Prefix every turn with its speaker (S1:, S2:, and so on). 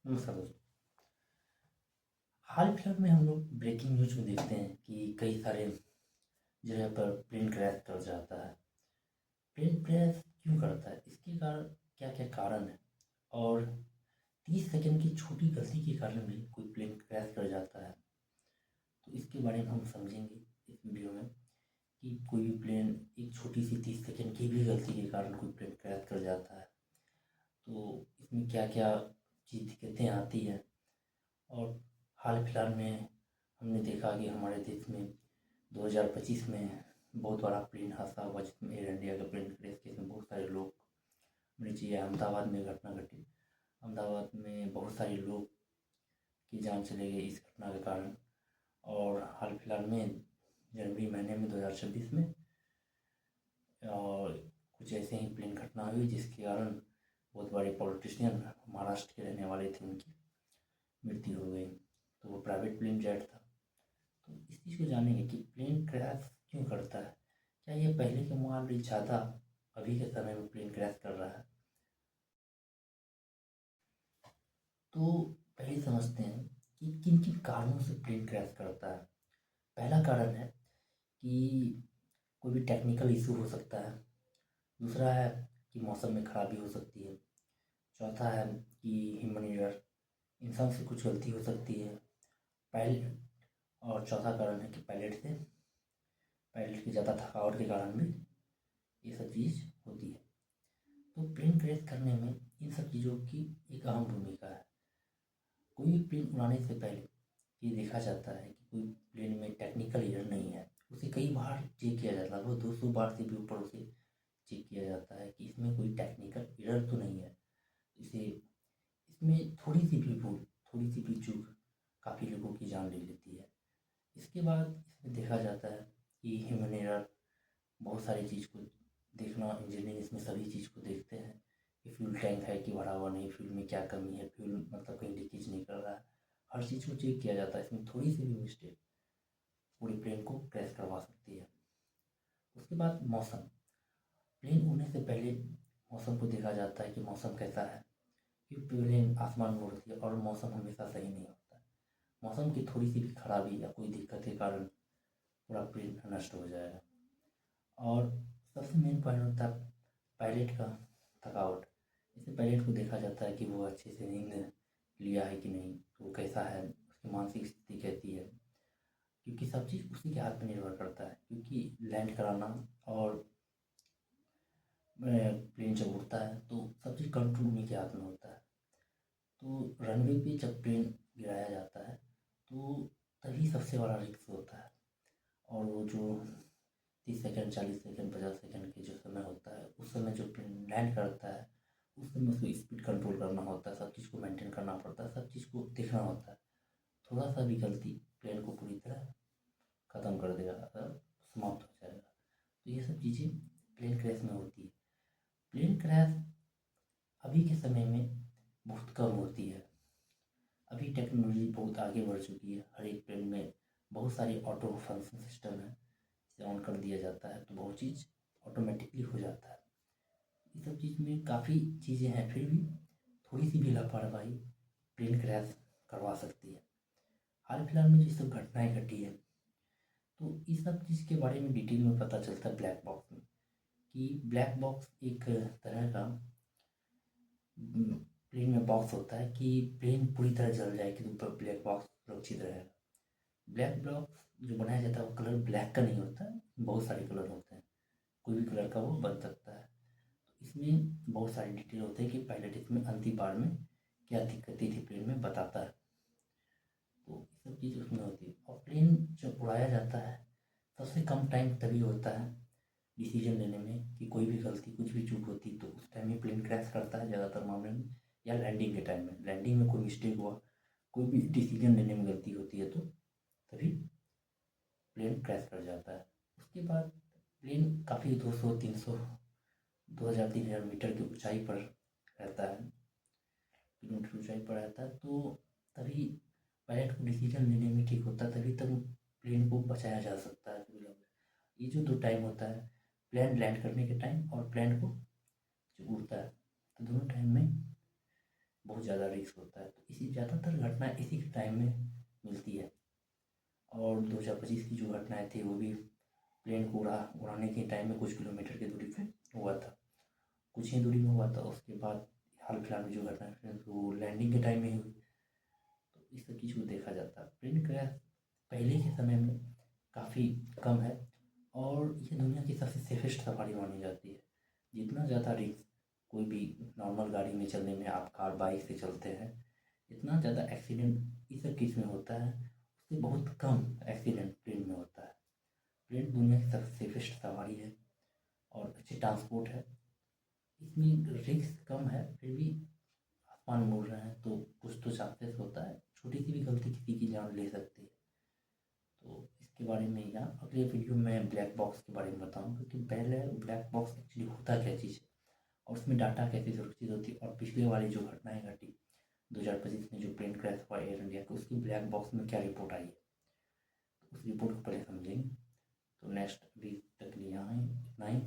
S1: नमस्कार दोस्तों। हाल फिलहाल में हम लोग ब्रेकिंग न्यूज में देखते हैं कि कई सारे जगह पर प्लेन क्रैश कर जाता है। प्लेन क्रैश क्यों करता है, इसके कारण क्या क्या कारण है, और 30 सेकंड की छोटी गलती के कारण भी कोई प्लेन क्रैश कर जाता है। तो इसके बारे में हम समझेंगे इस वीडियो में कि कोई भी प्लेन एक छोटी सी 30 सेकंड की भी गलती के कारण कोई प्लेन क्रैश कर जाता है। तो इसमें क्या क्या चीज़ दिक्कतें आती हैं। और हाल फिलहाल में हमने देखा कि हमारे देश में 2025 में बहुत बड़ा प्लेन हादसा हुआ जिसमें एयर इंडिया का प्लेन क्रैश केस में बहुत सारे लोग मरे। चाहिए अहमदाबाद में घटना घटी। अहमदाबाद में बहुत सारे लोग की जान चले गई इस घटना के कारण। और हाल फिलहाल में जनवरी महीने में 2026 में और कुछ ऐसे ही प्लेन घटना हुई जिसके कारण बहुत बड़े पॉलिटिशियन महाराष्ट्र के रहने वाले थे, उनकी मृत्यु हो गई। तो वो प्राइवेट प्लेन जेट था। तो इस चीज़ को जानेंगे कि प्लेन क्रैश क्यों करता है। क्या ये पहले के मुकाबले ज़्यादा अभी के समय में प्लेन क्रैश कर रहा है। तो पहले समझते हैं कि किन किन कारणों से प्लेन क्रैश करता है। पहला कारण है कि कोई भी टेक्निकल इशू हो सकता है। दूसरा है कि मौसम में खराबी हो सकती है। चौथा है कि ह्यूमन एरर, इंसान से कुछ गलती हो सकती है। पहले और चौथा कारण है कि पायलट की ज़्यादा थकावट के कारण भी ये सब चीज़ होती है। तो प्लेन क्रैश करने में इन सब चीज़ों की एक अहम भूमिका है। कोई भी प्लेन उड़ाने से पहले ये देखा जाता है कि कोई प्लेन में टेक्निकल एरर नहीं है। उसे कई बार चेक किया जाता है, लगभग 200 बार से भी ऊपर उसे चेक किया जाता है कि इसमें कोई टेक्निकल एरर तो नहीं है। इसे इसमें थोड़ी सी भी भूल, थोड़ी सी भी चूक काफ़ी लोगों की जान ले लेती है। इसके बाद इसमें देखा जाता है कि ह्यूमन एरर, बहुत सारी चीज़ को देखना। इंजीनियरिंग इसमें सभी चीज़ को देखते हैं कि फ्यूल टैंक है कि भरा हुआ नहीं, फ्यूल में क्या कमी है, फ्यूल मतलब कहीं लीकेज नहीं कर रहा है। हर चीज़ को चेक किया जाता है। इसमें थोड़ी सी भी मिस्टेक पूरी प्लेन को क्रैश करवा सकती है। उसके बाद मौसम, प्लेन उड़ने से पहले मौसम को देखा जाता है कि मौसम कैसा है, क्योंकि प्लेन आसमान में उड़ती है और मौसम हमेशा सही नहीं होता है। मौसम की थोड़ी सी भी खराबी या कोई दिक्कत के कारण पूरा प्लेन नष्ट हो जाएगा। और सबसे मेन पॉइंट होता है पायलट का थकावट। इससे पायलट को देखा जाता है कि वो अच्छे से नींद लिया है कि नहीं, वो कैसा है, उसकी मानसिक स्थिति कैसी है, क्योंकि सब चीज़ उसी के हाथ में निर्भर करता है। क्योंकि लैंड कराना और प्लेन जब उड़ता है तो सब चीज़ कंट्रोल उन्हीं के हाथ में होता है। तो रनवे पे जब प्लेन गिराया जाता है तो तभी सबसे बड़ा रिस्क होता है। और वो जो 30 सेकंड, 40 सेकंड, 50 सेकंड के जो समय होता है, उस समय जो प्लेन लैंड करता है उस समय उसको स्पीड कंट्रोल करना होता है, सब चीज़ को मेंटेन करना पड़ता है, सब चीज़ को देखना होता है। थोड़ा सा भी गलती प्लेन को पूरी तरह ख़त्म कर देगा, समाप्त हो जाएगा। तो ये सब चीज़ें प्लेन क्रैश में होती है। प्लेन क्रैश अभी के समय में बहुत कम होती है। अभी टेक्नोलॉजी बहुत आगे बढ़ चुकी है। हर एक प्लेन में बहुत सारी ऑटो फंक्शन सिस्टम है, इसे ऑन कर दिया जाता है तो बहुत चीज़ ऑटोमेटिकली हो जाता है। इस सब चीज़ में काफ़ी चीज़ें हैं, फिर भी थोड़ी सी भी लापरवाही प्लेन क्रैश करवा सकती है। हाल फिलहाल में जो सब घटनाएं घटी है तो इस सब चीज़ के बारे में डिटेल में पता चलता है ब्लैक बॉक्स में। कि ब्लैक बॉक्स एक तरह का प्लेन में बॉक्स होता है कि प्लेन पूरी तरह जल जाए कि ऊपर ब्लैक बॉक्स सुरक्षित रहेगा। ब्लैक बॉक्स जो बनाया जाता है वो कलर ब्लैक का नहीं होता है, बहुत सारे कलर होते हैं, कोई भी कलर का वो बन सकता है। तो इसमें बहुत सारे डिटेल होते हैं कि पायलट इसमें अंतिम बार में क्या दिक्कतें थी प्लेन में बताता है। तो ये सब चीज़ उसमें होती है। और प्लेन जब उड़ाया जाता है सबसे कम टाइम तभी होता है डिसीजन लेने में कि कोई भी गलती, कुछ भी चूक होती तो उस टाइम ही प्लेन क्रैश करता है ज़्यादातर मामले में। या लैंडिंग के टाइम में, लैंडिंग में कोई मिस्टेक हुआ, कोई भी डिसीजन लेने में गलती होती है तो तभी प्लेन क्रैश कर जाता है। उसके बाद प्लेन काफ़ी 200, 300, 2000, 3000 मीटर की ऊंचाई पर रहता है, किलोमीटर ऊंचाई पर रहता है। तो तभी पायलट को डिसीजन लेने में ठीक होता है, तभी तक प्लेन को बचाया जा सकता है। ये जो दो टाइम होता है, प्लेन लैंड करने के टाइम और प्लेन को जो उड़ता है, तो दोनों टाइम में बहुत ज़्यादा रिस्क होता है। तो इसी ज़्यादातर घटनाएँ इसी के टाइम में मिलती है। और 2025 की जो घटनाएँ थी वो भी प्लेन को उड़ाने के टाइम में कुछ किलोमीटर की दूरी पे हुआ था, कुछ ही दूरी में हुआ था। उसके बाद हाल फिलहाल में जो घटना है वो लैंडिंग के टाइम में ही हुई। तो इस सब चीज़ को देखा जाता है। प्लेन क्रैश पहले के समय में काफ़ी कम है और ये दुनिया की सबसे सेफेस्ट सवारी मानी जाती है। जितना ज़्यादा रिस्क कोई भी नॉर्मल गाड़ी में चलने में, आप कार बाइक से चलते हैं, इतना ज़्यादा एक्सीडेंट इस सब केस में होता है, उससे बहुत कम एक्सीडेंट प्लेन में होता है। प्लेन दुनिया की सबसे सेफेस्ट सवारी है और अच्छी ट्रांसपोर्ट है। इसमें रिस्क कम है, फिर भी आसमान में उड़ रहे हैं तो कुछ तो चांसेस होता है, छोटी सी भी गलती किसी की जान ले सकती है। तो इसके बारे में या अगले वीडियो में ब्लैक बॉक्स के बारे में बताऊंगा कि पहले ब्लैक बॉक्स एक्चुअली होता क्या चीज़ है और उसमें डाटा कैसे सुरक्षित होती है, और पिछले वाली जो घटनाएं घटी 2025 में जो प्लेन क्रैश हुआ एयर इंडिया का, उसकी ब्लैक बॉक्स में क्या रिपोर्ट आई है, तो उस रिपोर्ट को पहले समझेंगे। तो नेक्स्ट वीक तक के लिए यहाँ इतना ही।